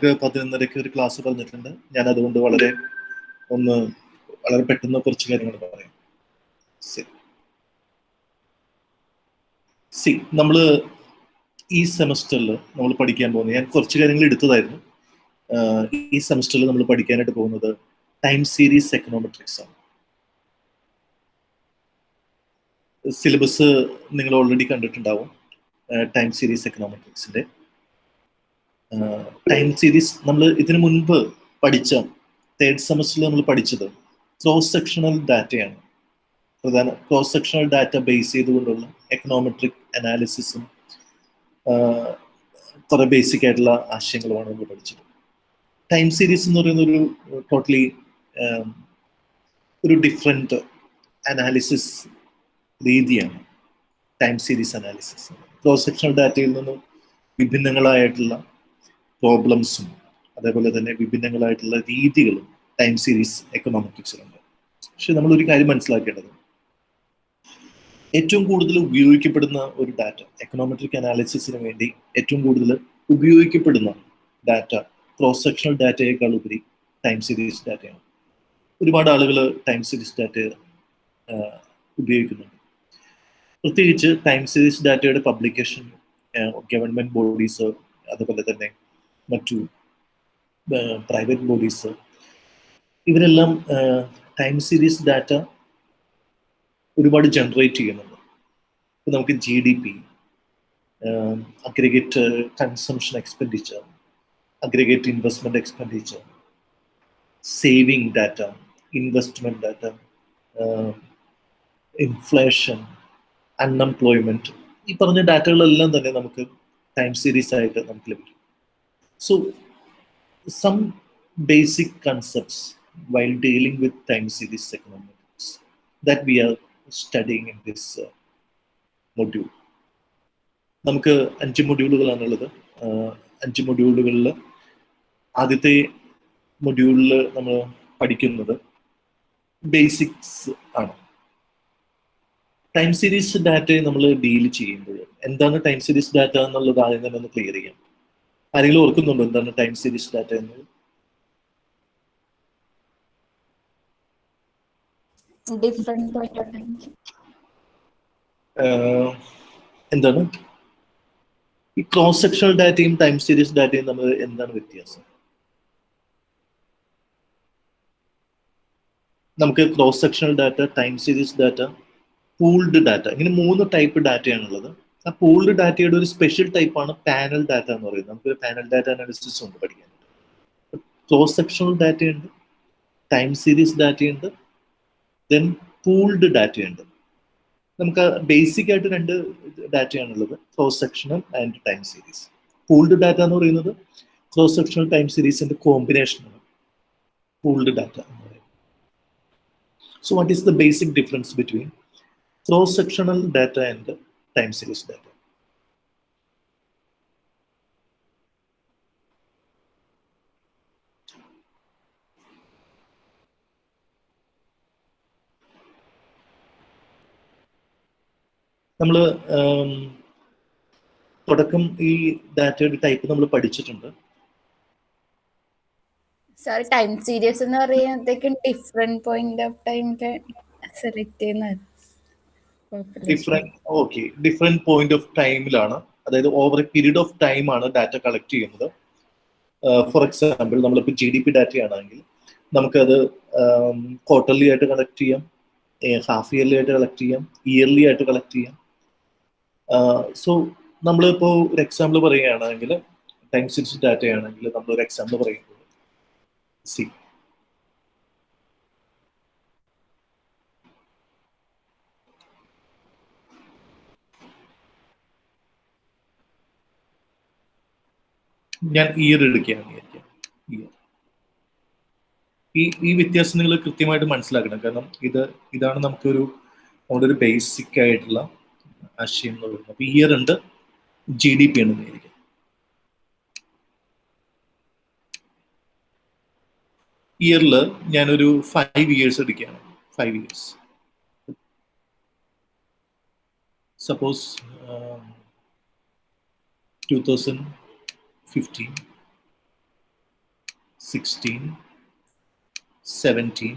11:30 ഒരു ക്ലാസ് പറഞ്ഞിട്ടുണ്ട്. ഞാൻ അതുകൊണ്ട് വളരെ പെട്ടെന്ന് കുറച്ച് കാര്യങ്ങൾ പറയാം. നമ്മൾ ഈ സെമസ്റ്ററിൽ നമ്മൾ പഠിക്കാൻ പോകുന്നത്, ഞാൻ കുറച്ച് കാര്യങ്ങൾ എടുത്തതായിരുന്നു. ഈ സെമസ്റ്ററിൽ നമ്മൾ പഠിക്കാനായിട്ട് പോകുന്നത് ടൈം സീരീസ് എക്കണോമെട്രിക്സ് ആണ്. സിലബസ് നിങ്ങൾ ഓൾറെഡി കണ്ടിട്ടുണ്ടാവും. ടൈം സീരീസ് എക്കണോമെട്രിക്സിന്റെ ടൈം സീരീസ് നമ്മൾ ഇതിനു മുൻപ് പഠിച്ച തേർഡ് സെമസ്റ്ററിൽ നമ്മൾ പഠിച്ചത് ക്രോസ് സെക്ഷണൽ ഡാറ്റയാണ്. ക്രോസ് സെക്ഷണൽ ഡാറ്റ ബേസ് ചെയ്തുകൊണ്ടുള്ള എക്കണോമെട്രിക് അനാലിസിസും കുറെ ബേസിക് ആയിട്ടുള്ള ആശയങ്ങളുമാണ് നമ്മൾ പഠിച്ചത്. ടൈം സീരീസ് എന്ന് പറയുന്ന ഒരു ടോട്ടലി ഒരു ഡിഫറെന്റ് അനാലിസിസ് രീതിയാണ് time series analysis. Cross sectional ഡാറ്റയിൽ നിന്ന് വിഭിന്നങ്ങളായിട്ടുള്ള പ്രോബ്ലംസും അതേപോലെ തന്നെ വിഭിന്നങ്ങളായിട്ടുള്ള രീതികളും ടൈം സീരീസ് എക്കണോമെട്രിക്സിലുണ്ട്. പക്ഷെ നമ്മളൊരു കാര്യം മനസ്സിലാക്കേണ്ടത്, ഏറ്റവും കൂടുതൽ ഉപയോഗിക്കപ്പെടുന്ന ഒരു ഡാറ്റ, എക്കണോമെട്രിക് അനാലിസിസിന് വേണ്ടി ഏറ്റവും കൂടുതൽ ഉപയോഗിക്കപ്പെടുന്ന ഡാറ്റ ക്രോസ് സെക്ഷണൽ ഡാറ്റയേക്കാൾ ഉപരി ടൈം സീരീസ് ഡാറ്റയാണ്. ഒരുപാട് ആളുകൾ ടൈം സീരീസ് ഡാറ്റ ഉപയോഗിക്കുന്നുണ്ട്. പ്രത്യേകിച്ച് ടൈം സീരീസ് ഡാറ്റയുടെ പബ്ലിക്കേഷൻ ഗവൺമെന്റ് ബോഡീസ് അതുപോലെ തന്നെ മറ്റു പ്രൈവറ്റ് ബോഡീസ് ഇവരെല്ലാം ടൈം സീരീസ് ഡാറ്റ ഒരുപാട് ജനറേറ്റ് ചെയ്യുന്നുണ്ട്. ഇപ്പം നമുക്ക് GDP, aggregate consumption expenditure, aggregate investment expenditure, saving data, investment data, inflation, unemployment, ഈ പറഞ്ഞ ഡാറ്റകളെല്ലാം തന്നെ നമുക്ക് ടൈം സീരീസ് ആയിട്ട് നമുക്ക് ലഭിക്കും. So some basic concepts while dealing with time series economics that we are studying in this module. നമുക്ക് 5 മൊഡ്യൂളുകളാണുള്ളത്. 5 മൊഡ്യൂളുകളിൽ ആദ്യത്തെ മൊഡ്യൂളിൽ നമ്മൾ പഠിക്കുന്നത് ബേസിക്സ് ആണ്. ടൈം സീരീസ് ഡാറ്റയെ നമ്മൾ ഡീൽ ചെയ്യുമ്പോൾ എന്താണ് ടൈം സീരീസ് ഡാറ്റ എന്നുള്ളത് ആദ്യം തന്നെ ഒന്ന് ക്ലിയർ ചെയ്യാം. ആരെങ്കിലും ഓർക്കുന്നുണ്ടോ എന്താണ് ടൈം സീരീസ് ഡാറ്റ എന്നത്? എന്താണ് ഈ ക്രോസ് സെക്ഷണൽ ഡാറ്റയും ടൈം സീരീസ് ഡാറ്റയും തമ്മിൽ എന്താണ് വ്യത്യാസം? നമുക്ക് cross sectional data, time series data, pooled data, ഇങ്ങനെ 3 ടൈപ്പ് ഡാറ്റയാണുള്ളത്. ആ പൂൾഡ് ഡാറ്റയുടെ ഒരു സ്പെഷ്യൽ ടൈപ്പാണ് പാനൽ ഡാറ്റ എന്ന് പറയുന്നത്. നമുക്ക് പാനൽ ഡാറ്റ അനാലിസിസ് ഉണ്ട് പഠിക്കാൻ. ക്രോസ് സെക്ഷണൽ ഡാറ്റയുണ്ട്, ടൈം സീരീസ് ഡാറ്റയുണ്ട്, ദെൻ പൂൾഡ് ഡാറ്റയുണ്ട്. നമുക്ക് ബേസിക് ആയിട്ട് 2 ഡാറ്റയാണുള്ളത്, cross sectional and time series. Pooled data എന്ന് പറയുന്നത് ക്രോസ് സെക്ഷണൽ ടൈം സീരീസിന്റെ കോമ്പിനേഷനാണ് പൂൾഡ് ഡാറ്റ എന്ന് പറയുന്നത്. So what is the basic difference between cross sectional data and time series data? നമ്മൾ തുടക്കം ഈ ഡാറ്റയുടെ ടൈപ്പ് നമ്മൾ പഠിച്ചിട്ടുണ്ട്. സർ, ടൈം സീരീസ് എന്ന് പറയുമ്പോഴത്തേക്കും different point of time select ചെയ്യുന്നത്. ഡിഫറെന്റ് പോയിന്റ് ഓഫ് ടൈമിലാണ്, അതായത് over A period of time ആണ് ഡാറ്റ കളക്ട് ചെയ്യുന്നത്. ഫോർ എക്സാമ്പിൾ, നമ്മളിപ്പോൾ GDP ഡാറ്റ ആണെങ്കിൽ നമുക്കത് ക്വാർട്ടർലി ആയിട്ട് കളക്ട് ചെയ്യാം, ഹാഫ് ഇയർലി ആയിട്ട് കളക്ട് ചെയ്യാം, ഇയർലി ആയിട്ട് കളക്ട് ചെയ്യാം. സോ നമ്മളിപ്പോൾ ഒരു എക്സാമ്പിൾ പറയുകയാണെങ്കിൽ, ടൈം സീരീസ് ഡാറ്റ ആണെങ്കിൽ നമ്മളൊരു എക്സാമ്പിൾ പറയുമ്പോൾ ഞാൻ ഇയർ എടുക്കുകയാണ്. ഈ വ്യത്യാസം നിങ്ങൾ കൃത്യമായിട്ട് മനസ്സിലാക്കണം. കാരണം ഇതാണ് നമുക്കൊരു നമ്മുടെ ഒരു ബേസിക് ആയിട്ടുള്ള ആശയം എന്ന് പറയുന്നത്. അപ്പൊ ഇയർ ഉണ്ട്, GDP ആണ് വിചാരിക്കുക. ഇയറിൽ ഞാനൊരു 5 ഇയേഴ്സ് എടുക്കുകയാണ്. 5 years suppose 2015 16, 17,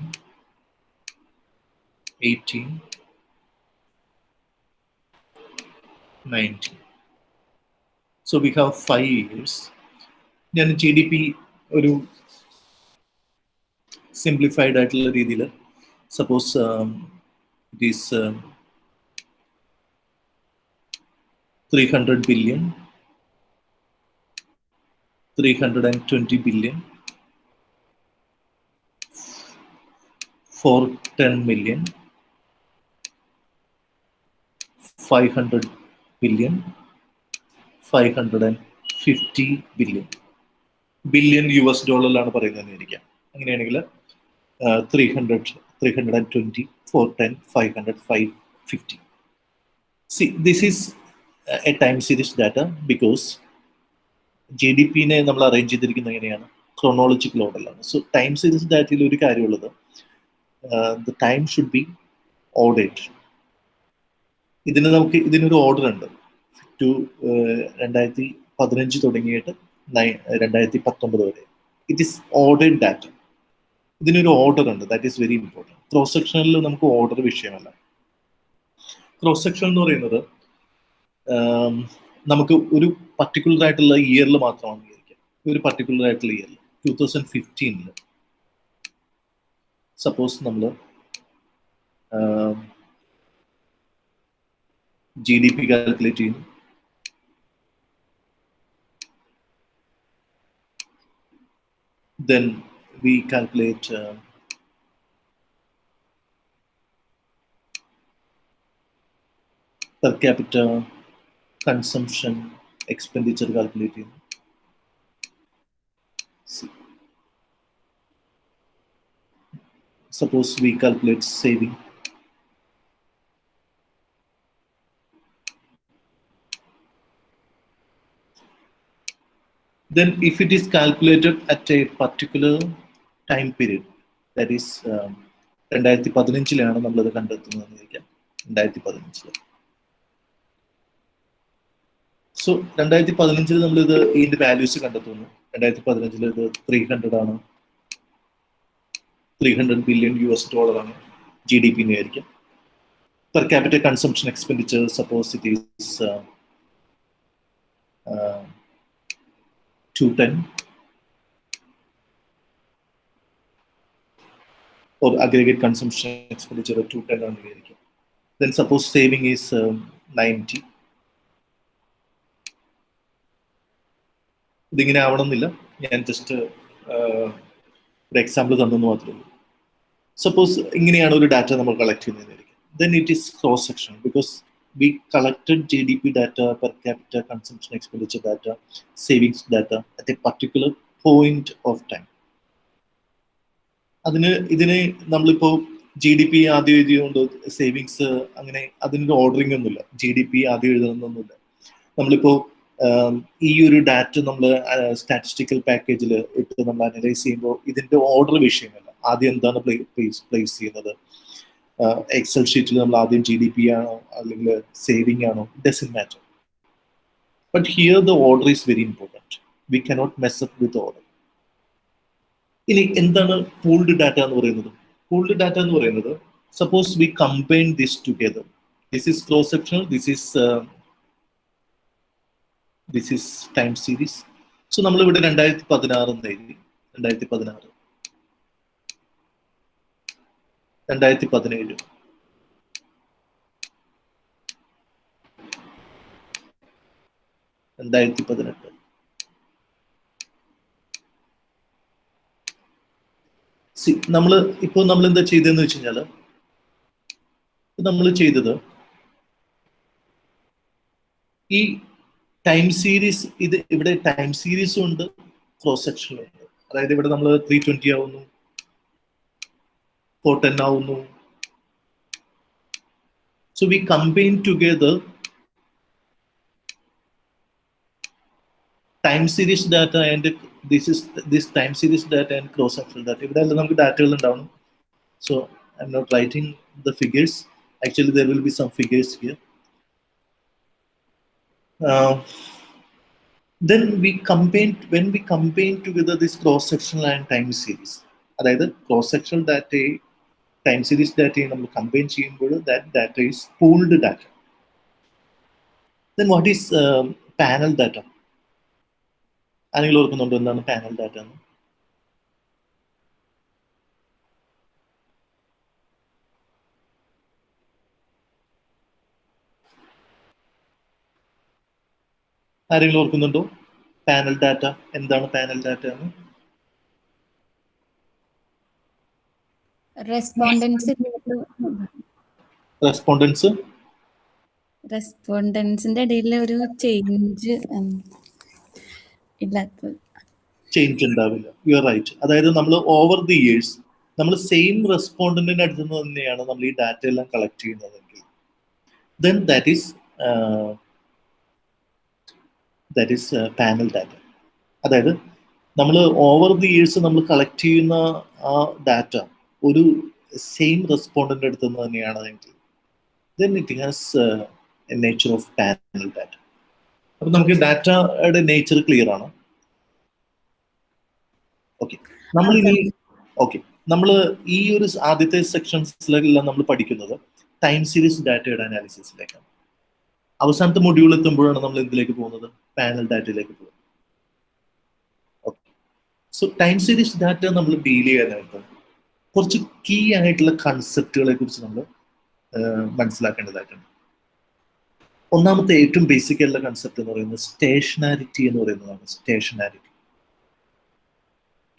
18, 19. So we have 5 years. ഞാൻ GDP ഒരു simplified ആയിട്ടുള്ള രീതിയിൽ suppose it is 300 billion, 320 billion, 410 million, 500 billion, 550 billion. Billion US ഡോളറിലാണ് പറയുന്നതെന്ന് ഇരിക്കാം. അങ്ങനെയാണെങ്കിൽ 300, 320, 410, 500, 550. See, this is a time series data because GDP-നെ നമ്മൾ അറേഞ്ച് ചെയ്തിരിക്കുന്നത് എങ്ങനെയാണ്? ക്രോണോളജിക്കൽ ഓർഡറിലാണ്. സോ ടൈം സീരീസ് ഡാറ്റയിൽ ഒരു കാര്യമുള്ളത്, the time should be ordered. ഇതിനൊരു ഓർഡർ ഉണ്ട്. ടു 2015 തുടങ്ങിയിട്ട് 2019 വരെ. It is ordered data. ഇതിനൊരു ഓർഡർ ഉണ്ട്. That is very important. Cross സെക്ഷനിൽ നമുക്ക് ഓർഡർ വിഷയമല്ല. ക്രോസ് സെക്ഷൻ എന്ന് പറയുന്നത് നമുക്ക് ഒരു പർട്ടിക്കുലർ ആയിട്ടുള്ള ഇയറിൽ മാത്രമാണ് വിചാരിക്കുക. ഒരു പർട്ടിക്കുലർ ആയിട്ടുള്ള ഇയറിൽ 2015 സപ്പോസ് നമ്മൾ GDP കാൽക്കുലേറ്റ് ചെയ്യുന്നു. Then we calculate per capita consumption expenditure calculating. Suppose we calculate saving. Then if it is calculated at a particular time period, that is 2015 നമ്മളത് കണ്ടെത്തുന്നതെന്ന് ഇരിക്കാം. 2015. സോ 2015 നമ്മളിത് ഇതിന്റെ വാല്യൂസ് കണ്ടെത്തുന്നു. 2015 ഇത് 300 ആണ്, 300 ബില്യൺ US ഡോളറാണ് GDP ആയിരിക്കും. Per capita consumption expenditure, suppose it is 210, or aggregate consumption expenditure of 210 ആണ് വിചാരിക്കും. Then suppose saving is 90. ഇതിങ്ങനെ ആവണമെന്നില്ല, ഞാൻ ജസ്റ്റ് ഒരു എക്സാമ്പിൾ തന്നെന്ന് മാത്രമേ ഉള്ളൂ. സപ്പോസ് ഇങ്ങനെയാണ് ഒരു ഡാറ്റ നമ്മൾ കളക്ട് ചെയ്യുന്നതായിരിക്കും. Then it is cross section because we collected GDP data, per capita consumption expenditure data, savings data at a particular point of time. ഇതിനെ നമ്മളിപ്പോ GDP ആദ്യം എഴുതിയുകൊണ്ട് സേവിങ്സ് അങ്ങനെ അതിനൊരു ഓർഡറിംഗ് ഒന്നുമില്ല. GDP ആദ്യം എഴുതണമെന്നൊന്നുമില്ല. നമ്മളിപ്പോ ഈ ഒരു ഡാറ്റ നമ്മൾ സ്റ്റാറ്റിസ്റ്റിക്കൽ പാക്കേജിൽ ഇട്ട് നമ്മൾ അനലൈസ് ചെയ്യുമ്പോൾ ഇതിന്റെ ഓർഡർ വിഷയമല്ല. ആദ്യം എന്താണ് പ്ലേസ് ചെയ്യുന്നത്? എക്സൽ ഷീറ്റിൽ നമ്മൾ ആദ്യം GDP ആണോ അല്ലെങ്കിൽ സേവിങ് ആണോ? Doesn't matter. But here the order is very important. We cannot mess up with order. ഇനി എന്താണ് പൂൾഡ് ഡാറ്റ എന്ന് പറയുന്നത്? പൂൾഡ് ഡാറ്റ എന്ന് പറയുന്നത്, suppose V combine this together. This is cross sectional, this is time series. So നമ്മളിവിടെ 2016 എന്ന് എഴുതി. 2016, 2017, 2018. നമ്മൾ എന്താ ചെയ്തതെന്ന് വെച്ച് കഴിഞ്ഞാൽ, നമ്മൾ ചെയ്തത് ഈ ടൈം സീരീസ്, ഇത് ഇവിടെ ടൈം സീരീസും ഉണ്ട്, ക്രോസ് സെക്ഷനും ഉണ്ട്. അതായത് ഇവിടെ നമ്മൾ 320 ആവുന്നു, 410 ആവുന്നു. So we combine together time series data and this time series data and cross sectional data. ഇവിടെ എല്ലാം നമുക്ക് ഡാറ്റകൾ ഉണ്ടാവണം. So I'm not writing the figures. Actually there will be some figures here. Then when we combine together this cross-sectional and time series, അതായത് cross-sectional data time series data നമ്മൾ combine ചെയ്യുമ്പോൾ that data is pooled data. Then what is panel data? ആരെങ്കിലും ഓർക്കുന്നുണ്ടോ എന്താണ് panel data എന്ന്? ആരെങ്കിലും ഓർക്കുന്നുണ്ടോ panel data എന്താണ് പാനൽ ഡാറ്റ എന്ന്? റെസ്പോണ്ടൻസിന്റെ ഇടയിൽ ഒരു ചേഞ്ച് ഇല്ലാത്തത്. ചേഞ്ച് ഉണ്ടാവില്ല. You are right. അതായത് നമ്മൾ ഓവർ ദി ഇയേഴ്സ് നമ്മൾ സെയിം റെസ്പോണ്ടന്റിന്റെ അടുത്ത് നിന്ന് തന്നെയാണ് നമ്മൾ ഈ ഡാറ്റ എല്ലാം കളക്ട് ചെയ്യുന്നതെങ്കിൽ then that is panel data. അതായത് നമ്മൾ ഓവർ ദി ഇയേഴ്സ് നമ്മൾ കളക്ട് ചെയ്യുന്ന ആ ഡാറ്റ ഒരു സെയിം റെസ്പോണ്ടന്റ് അടുത്ത് നിന്ന് തന്നെയാണെങ്കിൽ then it has a nature of panel data. അപ്പോൾ നമുക്ക് ഡാറ്റയുടെ നേച്ചർ ക്ലിയർ ആണ്. ഓക്കെ, നമ്മൾ ഈ ഒരു ആദ്യത്തെ സെക്ഷൻസിലെല്ലാം നമ്മൾ പഠിക്കുന്നത് ടൈം സീരീസ് ഡാറ്റയുടെ അനാലിസിസിലേക്കാണ്. അവസാനത്തെ മൊഡ്യൂൾ എത്തുമ്പോഴാണ് നമ്മൾ എന്തിലേക്ക് പോകുന്നത്? പാനൽ ഡാറ്റയിലേക്ക് പോകുന്നത്. Okay, so time series data നമ്മൾ ഡീൽ ചെയ്യാനായിട്ട് കുറച്ച് കീ ആയിട്ടുള്ള കൺസെപ്റ്റുകളെ കുറിച്ച് നമ്മൾ മനസ്സിലാക്കേണ്ടതായിട്ടുണ്ട്. ഒന്നാമത്തെ ഏറ്റവും ബേസിക് ആയിട്ടുള്ള കൺസെപ്റ്റ് എന്ന് പറയുന്നത് സ്റ്റേഷനാരിറ്റി എന്ന് പറയുന്നതാണ്. സ്റ്റേഷനാരിറ്റി.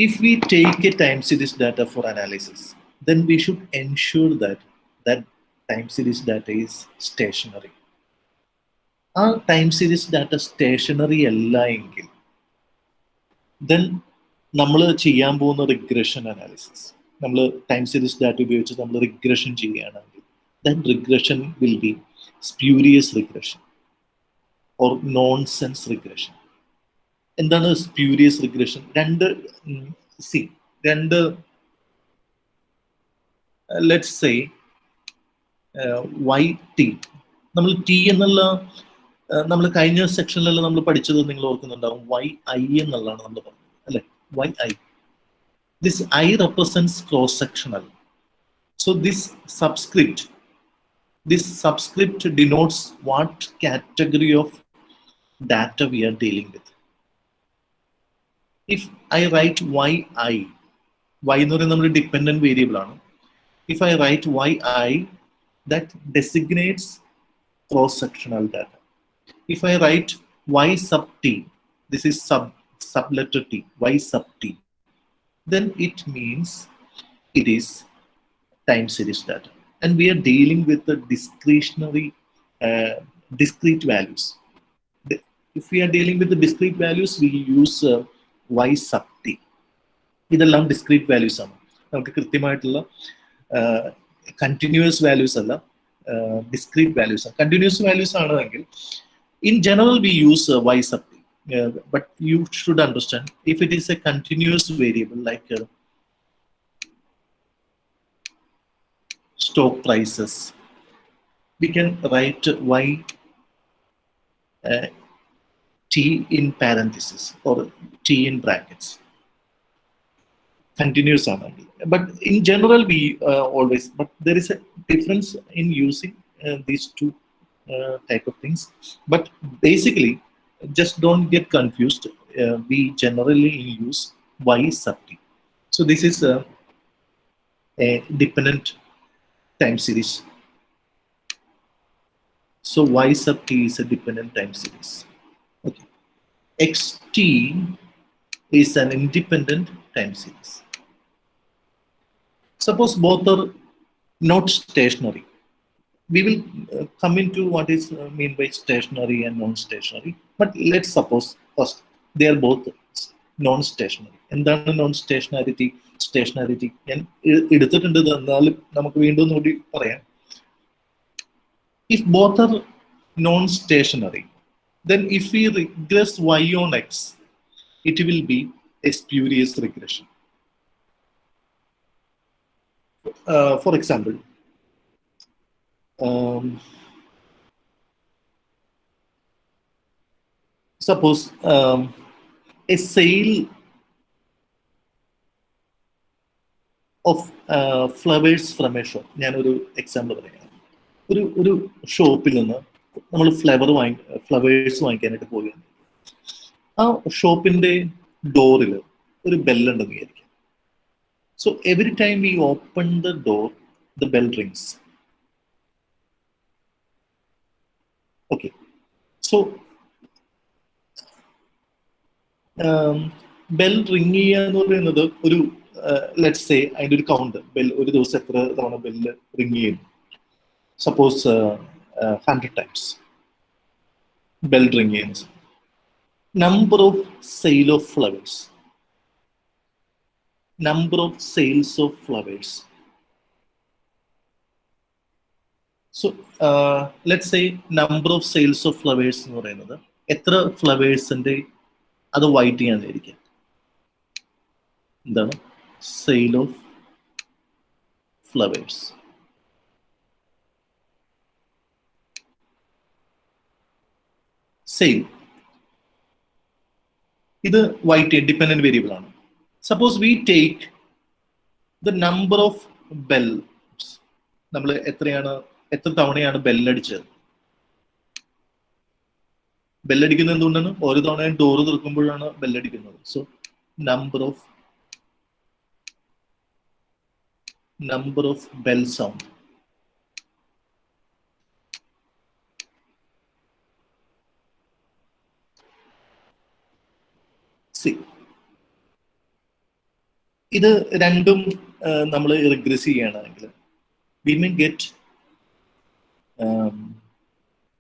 If we take a time series data for analysis, then we should ensure that time series data is stationary. ആ ടൈം സീരീസ് ഡാറ്റ സ്റ്റേഷനറി അല്ല എങ്കിൽ then നമ്മൾ ചെയ്യാൻ പോകുന്ന റിഗ്രഷൻ അനാലിസിസ്, നമ്മൾ ടൈം സീരീസ് ഡാറ്റ ഉപയോഗിച്ച് നമ്മൾ റിഗ്രഷൻ ചെയ്യുകയാണെങ്കിൽ then regression will be spurious regression or nonsense regression. എന്താണ് spurious regression? Let's say Y T. നമ്മൾ ടി എന്നുള്ള നമ്മൾ കഴിഞ്ഞ സെക്ഷനിലെല്ലാം നമ്മൾ പഠിച്ചത് നിങ്ങൾ ഓർക്കുന്നുണ്ടാവും. വൈ ഐ എന്നുള്ളതാണ് നമ്മൾ പറഞ്ഞത് അല്ലെ? Y I. This I represents cross sectional. So this subscript denotes what category of data we are dealing with. If I write yi, y എന്ന് പറയുന്നത് നമ്മുടെ ഡിപ്പെൻഡന്റ് വേരിയബിൾ ആണ്. If I write yi, that designates cross-sectional data. If I write y sub t, this is subletter t, y sub t, then it means it is time series data. And we are dealing with the discrete values. If we are dealing with the discrete values, we use y sub t. ഇതെല്ലാം discrete values ആണ്. നമുക്ക് കൃത്യമായിട്ടുള്ള continuous values അല്ല, discrete values ആണ്. Continuous values ആണെങ്കിൽ in general we use y sub t, but you should understand if it is a continuous variable like stock prices, we can write y t in parentheses or t in brackets. Continuous angle. But in general we always, but there is a difference in using these two type of things. But basically, just don't get confused. We generally use y sub t. So this is a dependent time series. So y sub t is a dependent time series. Okay. xt is an independent time series. Suppose both are not stationary. We will come into what is mean by stationary and non-stationary. But let's suppose first they are both non-stationary. എന്താണ് non സ്റ്റേഷനാരിറ്റി? സ്റ്റേഷനാരിറ്റി ഞാൻ എടുത്തിട്ടുണ്ട്, എന്നാലും നമുക്ക് വീണ്ടും കൂടി പറയാം. If both are non-stationary, then if we regress y on x, it will be a spurious regression. For example, suppose A sale of flowers from A shop. ഞാനൊരു example പറയാം. ഒരു ഷോപ്പിൽ നിന്ന് നമ്മൾ ഫ്ലവേഴ്സ് വാങ്ങിക്കാനായിട്ട് പോവുകയാണ്. ആ ഷോപ്പിന്റെ ഡോറിൽ ഒരു ബെല്ലുണ്ടെന്ന് വിചാരിക്കാം. So every time we open the door, the bell rings. Okay, so bell ring ചെയ്യുക എന്ന് പറയുന്നത് ഒരു ലെറ്റ്സ് സേ അതിൻ്റെ ഒരു കൗണ്ട്, ബെൽ ഒരു ദിവസം എത്ര തവണ ബെല്ല് റിങ് ചെയ്യുന്നു. Suppose 100 times bell ringing. Number of sale of flowers. Number of sales of flowers. So let's say number of sales of flowers എന്ന് പറയുന്നത് എത്ര ഫ്ലവേഴ്സിന്റെ അത് വൈറ്റ് ചെയ്യാന്നിരിക്കും. എന്താണ് സെയിൽ ഓഫ് ഫ്ലവേഴ്സ്? സെയിൽ ഇത് വൈറ്റ് ഡിപെൻഡന്റ് വേരിയബിൾ ആണ്. Suppose we take the number of bell, നമ്മൾ എത്ര തവണയാണ് ബെല്ലടിച്ചത്. ബെല്ലടിക്കുന്നത് എന്തുകൊണ്ടാണ്? ഓരോ തവണയും ഡോറ് തുറക്കുമ്പോഴാണ് ബെല്ലടിക്കുന്നത്. So number of bell sound. ഇത് രണ്ടും നമ്മൾ റിഗ്രസ് ചെയ്യുകയാണെങ്കിൽ we may get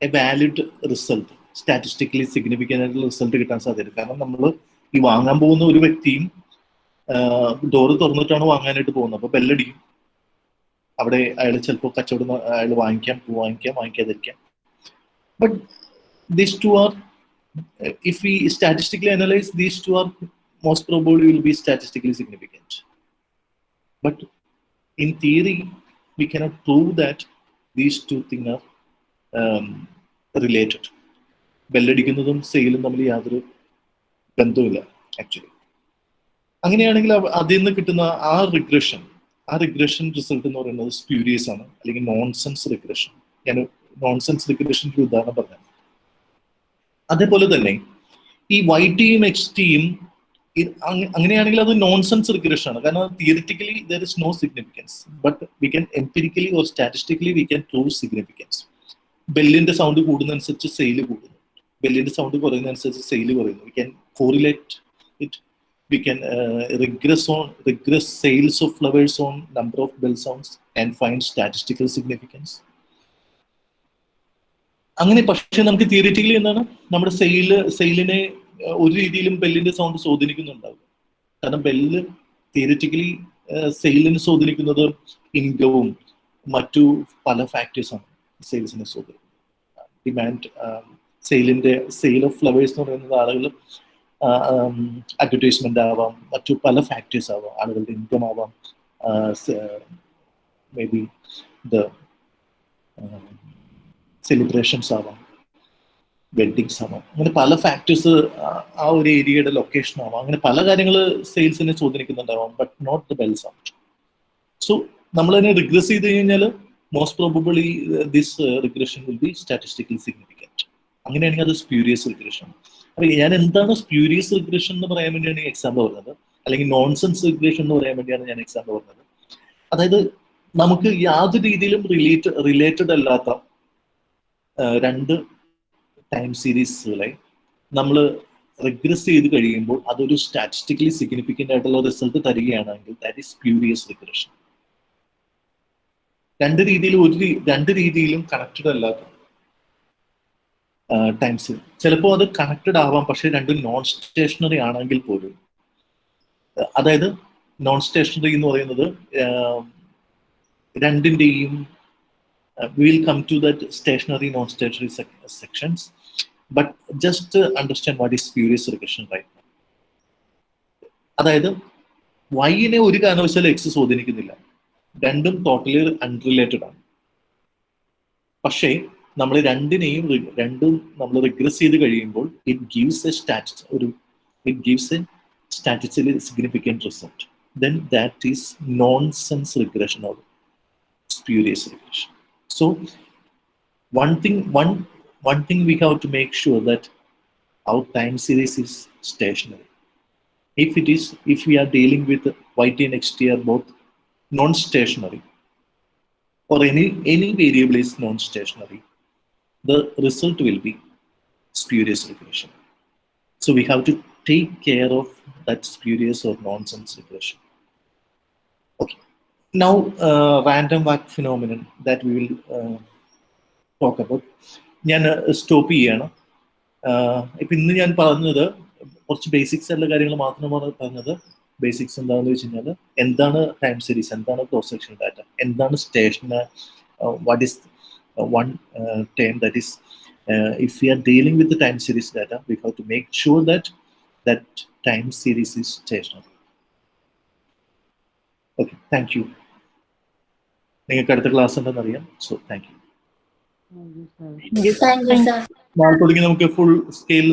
a valid result, statistically significant ആയിട്ടുള്ള റിസൾട്ട് കിട്ടാൻ സാധ്യത. കാരണം നമ്മൾ ഈ വാങ്ങാൻ പോകുന്ന ഒരു വ്യക്തിയും ഡോറ് തുറന്നിട്ടാണ് വാങ്ങാനായിട്ട് പോകുന്നത്. അപ്പൊ ബെല്ലടിക്കും. അവിടെ അയാൾ ചിലപ്പോൾ കച്ചവടം അയാൾ വാങ്ങിക്കാതിരിക്കാം. But these two are, if we statistically analyze, these two are most probably will be statistically significant. But in theory, we cannot prove that these two things are related. ബെല്ലടിക്കുന്നതും സെയിലും തമ്മിൽ യാതൊരു ബന്ധവുമില്ല ആക്ച്വലി. അങ്ങനെയാണെങ്കിൽ അതിൽ നിന്ന് കിട്ടുന്ന ആ റിഗ്രഷൻ റിസൾട്ട് എന്ന് പറയുന്നത് സ്പ്യൂരിയസ് ആണ്, അല്ലെങ്കിൽ നോൺസെൻസ് റിഗ്രഷൻ. ഞാൻ നോൺസെൻസ് റിഗ്രഷൻ്റെ ഒരു ഉദാഹരണം പറഞ്ഞു. അതേപോലെ തന്നെ ഈ വൈ ടിയും എക്സ് ടിയും അങ്ങനെയാണെങ്കിൽ അത് നോൺസെൻസ് റിഗ്രഷൻ ആണ്. കാരണം theoretically there is no significance, but we can empirically or statistically we can prove significance. ബെല്ലിന്റെ സൗണ്ട് കൂടുന്നതനുസരിച്ച് സെയിൽ കൂടുന്നു, ബെല്ലിന്റെ സൗണ്ട് കുറയുന്നതനുസരിച്ച് സെയിൽ കുറയുന്നു. We can correlate it. We can regress sales of flowers on number of bell sounds and find statistical significance. അങ്ങനെ പക്ഷെ നമുക്ക് theoretically എന്താണ്, നമ്മുടെ സെയിലിനെ ഒരു രീതിയിലും ബെല്ലിന്റെ സൗണ്ട് സ്വാധീനിക്കുന്നുണ്ടാവും. കാരണം ബെല്ല് തിയറിറ്റിക്കലി സെയിലിനെ സ്വാധീനിക്കുന്നത് ഇൻകവും മറ്റു പല ഫാക്ടേഴ്സാണ് സെയിൽസിനെ സ്വാധീനിക്കുന്നത്. ഡിമാൻഡ്, സെയിൽ ഓഫ് ഫ്ലവേഴ്സ് എന്ന് പറയുന്നത് ആളുകൾ അഡ്വർടൈസ്മെന്റ് ആവാം, മറ്റു പല ഫാക്ടേഴ്സ് ആവാം, ആളുകളുടെ ഇൻകം ആവാം, മേ ബി ദ സെലിബ്രേഷൻസ് ആവാം, വെഡിങ്സ് ആവാം. അങ്ങനെ പല ഫാക്ടേഴ്സ്, ആ ഒരു ഏരിയയുടെ ലൊക്കേഷൻ ആവാം. അങ്ങനെ പല കാര്യങ്ങൾ സെയിൽസിനെ സ്വാധീനിക്കുന്നുണ്ടാവാം, but not the bell sound. So നമ്മൾ അതിനെ റിഗ്രസ് ചെയ്ത് കഴിഞ്ഞാൽ most probably this regression will be statistically significant. അങ്ങനെയാണെങ്കിൽ അത് സ്പ്യൂരിയസ് റിഗ്രഷൻ. അപ്പൊ ഞാൻ എന്താണ് സ്പ്യൂരിയസ് റിഗ്രഷൻ എന്ന് പറയാൻ വേണ്ടിയാണ് ഈ എക്സാമ്പിൾ പറഞ്ഞത്, അല്ലെങ്കിൽ നോൺസെൻസ് റിഗ്രഷൻ എന്ന് പറയാൻ വേണ്ടിയാണ് ഞാൻ എക്സാമ്പിൾ പറഞ്ഞത്. അതായത് നമുക്ക് യാതൊരു രീതിയിലും റിലേറ്റഡ് അല്ലാത്ത രണ്ട് ടൈം സീരീസുകളെ നമ്മൾ റിഗ്രസ് ചെയ്ത് കഴിയുമ്പോൾ അതൊരു സ്റ്റാറ്റിസ്റ്റിക്കലി സിഗ്നിഫിക്കൻ്റ് ആയിട്ടുള്ള റിസൾട്ട് തരികയാണെങ്കിൽ ദാറ്റ് ഈസ് സ്പ്യൂരിയസ് റിഗ്രഷൻ. രണ്ട് രീതിയിലും കണക്റ്റഡ് അല്ലാത്ത ടൈംസ്, ചിലപ്പോൾ അത് കണക്റ്റഡ് ആവാം, പക്ഷെ രണ്ടും നോൺ സ്റ്റേഷനറി ആണെങ്കിൽ പോലും, അതായത് നോൺ സ്റ്റേഷനറി എന്ന് പറയുന്നത് രണ്ടിൻ്റെയും will come to that stationary non stationary sections, but just understand what is spurious regression right. അതായത് വൈനെ ഒരു കാരണവശാലും എക്സ് സ്വാധീനിക്കുന്നില്ല, രണ്ടും ടോട്ടലി അൺറിലേറ്റഡ് ആണ്. പക്ഷേ നമ്മൾ രണ്ടും നമ്മൾ റിഗ്രസ് ചെയ്ത് കഴിയുമ്പോൾ it gives A statistically significant result. Then that is nonsense regression or spurious regression. So one thing we have to make sure that our time series is stationary. If we are dealing with YT and XT are both non-stationary, or any variable is non-stationary, the result will be spurious regression. So we have to take care of that spurious or nonsense regression. Okay. Now, random walk phenomenon that we will talk about. ഞാൻ stop ചെയ്യാണ്. ഇപ്പം ഇന്ന് ഞാൻ പറഞ്ഞത് കുറച്ച് basics ആയിട്ടുള്ള കാര്യങ്ങൾ മാത്രമാണ് പറഞ്ഞത്. ബേസിക്സ് എന്താണെന്ന് വെച്ച് കഴിഞ്ഞാൽ എന്താണ് ടൈം സീരീസ്, എന്താണ് ക്രോസ് സെക്ഷൻ ഡാറ്റ, എന്താണ് station, what is one term that is if we are dealing with the time series data, we have to make sure that time series is stationary. Okay, thank you. നിങ്ങൾക്ക് അടുത്ത class ഉണ്ടെന്ന് അറിയാം. So thank you. Thank you, sir. നാളെ തുടങ്ങി നമുക്ക് full scale